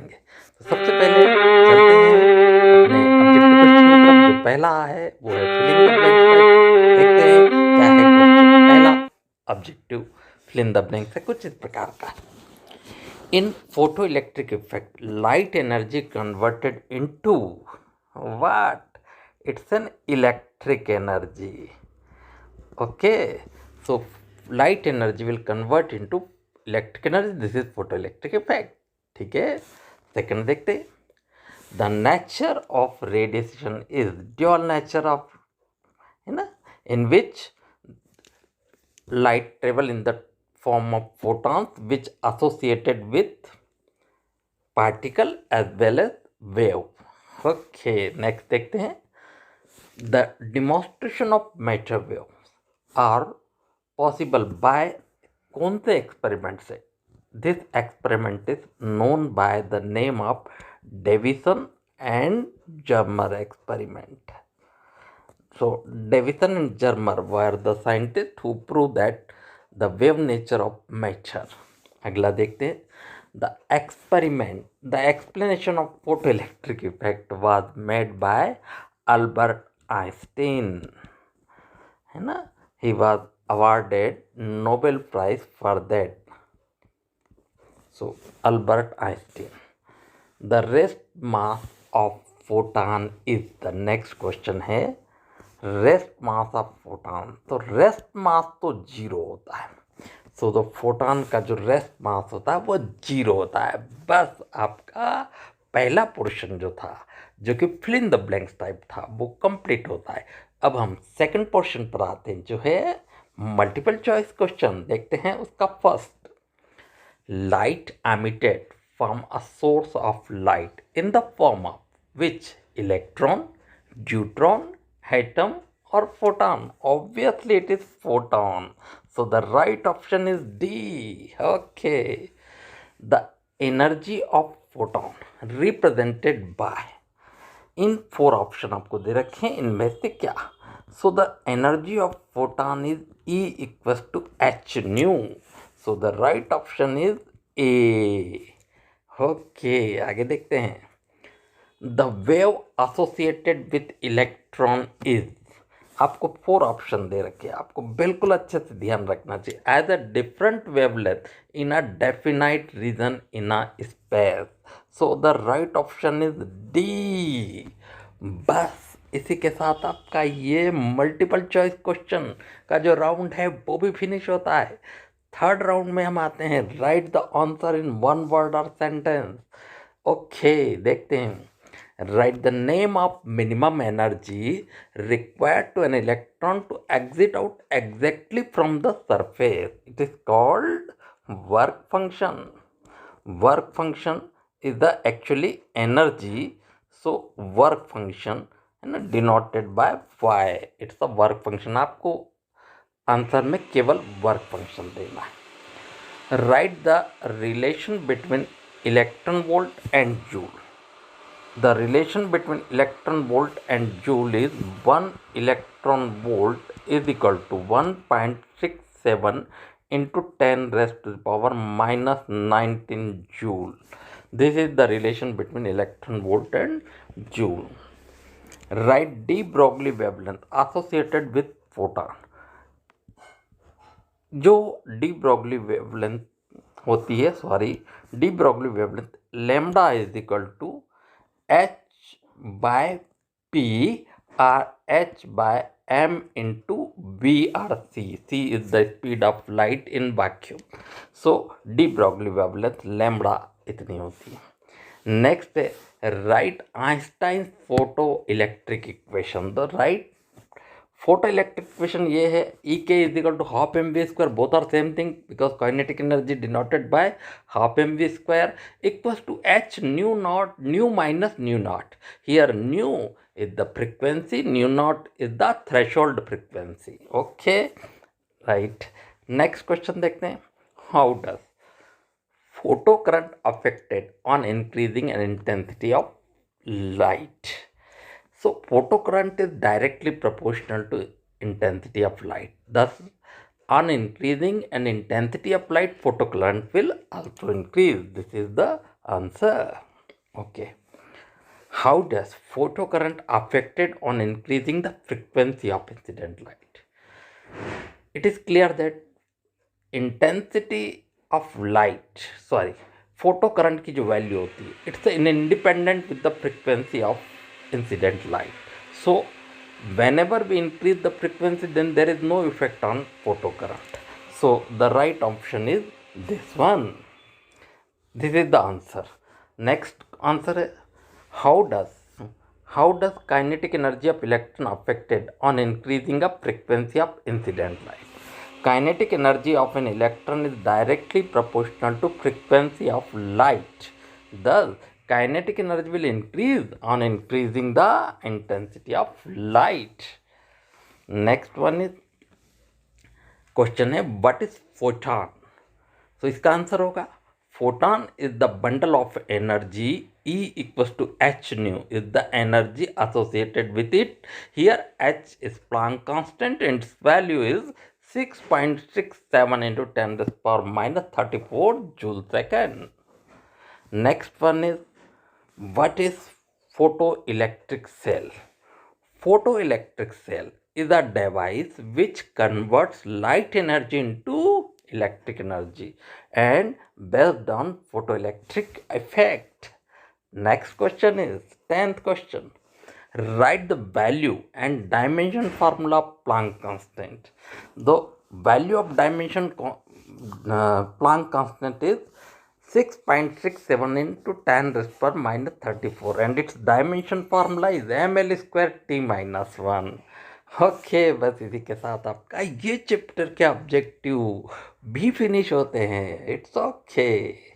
करेंगे। तो सबसे पहले चलते हैं अपने ऑब्जेक्टिव क्वेश्चन की तरफ। जो पहला है वो है फिलिंग द ब्लैंक्स टाइप। देखते हैं क्या है क्वेश्चन। पहला objective fill in the blanks है कुछ इस प्रकार का। In photo electric effect light energy converted into what? It's an electric energy. Okay, so light energy will convert into electric energy. This is photoelectric effect. ठीक है, second देखते हैं. The nature of radiation is dual nature of, है ना, in which light travel in the form of photons which associated with particle as well as wave. Okay, next देखते हैं. The demonstration of matter waves are possible by कौन से experiment से? This experiment is known by the name of Davison and Germer experiment. So Davison and Germer were the scientists who proved that the wave nature of matter. अगला देखते हैं. The explanation of photoelectric effect was made by Albert Einstein, है ना. He was awarded Nobel Prize for that. So Albert Einstein. The rest mass of photon is the next question है. Rest mass of photon. तो rest mass तो zero होता है. सो तो photon का जो रेस्ट मास होता है वो जीरो होता है. बस आपका पहला पोर्शन जो था, जो कि fill in the blanks type था, वो कंप्लीट होता है. अब हम सेकंड पोर्शन पर आते हैं, जो है मल्टीपल चॉइस क्वेश्चन. देखते हैं उसका first. Light emitted from a source of light in the form of which? Electron, neutron, atom or photon? Obviously it is photon. So the right option is D. Okay. The energy of photon represented by, इन four option आपको दे रखे हैं, इनमें से क्या? So the energy of photon is E equals to H nu. So the right option is A. Okay, आगे देखते हैं. The wave associated with electron is, आपको फोर ऑप्शन दे रखे हैं, आपको बिल्कुल अच्छे से ध्यान रखना चाहिए. As a different wavelength in a definite region in a space. So the right option is D. बस इसी के साथ आपका ये मल्टीपल चॉइस क्वेश्चन का जो राउंड है वो भी फिनिश होता है. थर्ड राउंड में हम आते हैं. Right the answer in one word और सेंटेंस. ओके, देखते हैं. Write the name of minimum energy required to an electron to exit out exactly from the surface. It is called work function. Work function is the actually energy. So work function and denoted by y. It's a work function. आपको answer में केवल work function देना है. Write the relation between electron volt and joule. The relation between electron volt and joule is 1 electron volt is equal to 1.67 into 10 raised to the power minus 19 joule. This is the relation between electron volt and joule. Write de Broglie wavelength associated with photon. जो de Broglie wavelength होती है, de Broglie wavelength lambda is equal to h by p or h by m into v or c. C is the speed of light in vacuum. So de Broglie wavelength lambda इतनी होती है. Next है right Einstein photo electric equation. The right photo electric equation ये है. E K is equal to half m v square. Both are same thing because kinetic energy denoted by half m v square equals to h nu naught, nu minus nu naught. Here nu is the frequency, nu naught is the threshold frequency. Okay, right. Next question देखते हैं. How does photo current affected on increasing an intensity of light? So photocurrent is directly proportional to intensity of light. Thus, on increasing an intensity of light, photocurrent will also increase. This is the answer. Okay. How does photocurrent affected on increasing the frequency of incident light? It is clear that intensity of light, sorry, photocurrent की जो value होती है, it's independent with the frequency of incident light. So whenever we increase the frequency, then there is no effect on photocurrent. So the right option is this one. This is the answer. Next answer is, how does how does kinetic energy of electron affected on increasing the frequency of incident light? Kinetic energy of an electron is directly proportional to frequency of light. Thus, kinetic energy will increase on increasing the intensity of light. Next one is question है what is photon. तो इसका answer होगा photon is the bundle of energy E equals to h nu is the energy associated with it. Here h is Planck constant and its value is 6.67 into 10 to the power minus 34 joule second. Next one is what is photoelectric cell? Photoelectric cell is a device which converts light energy into electric energy and based on photoelectric effect. Next question is 10th question. Write the value and dimension formula of Planck constant. The value of dimension Planck constant is 6.67 into 10 raised to power minus 34 and its dimension formula is ml square t minus 1. Okay बस इसी के साथ आपका ये chapter के objective भी finish होते हैं. It's okay.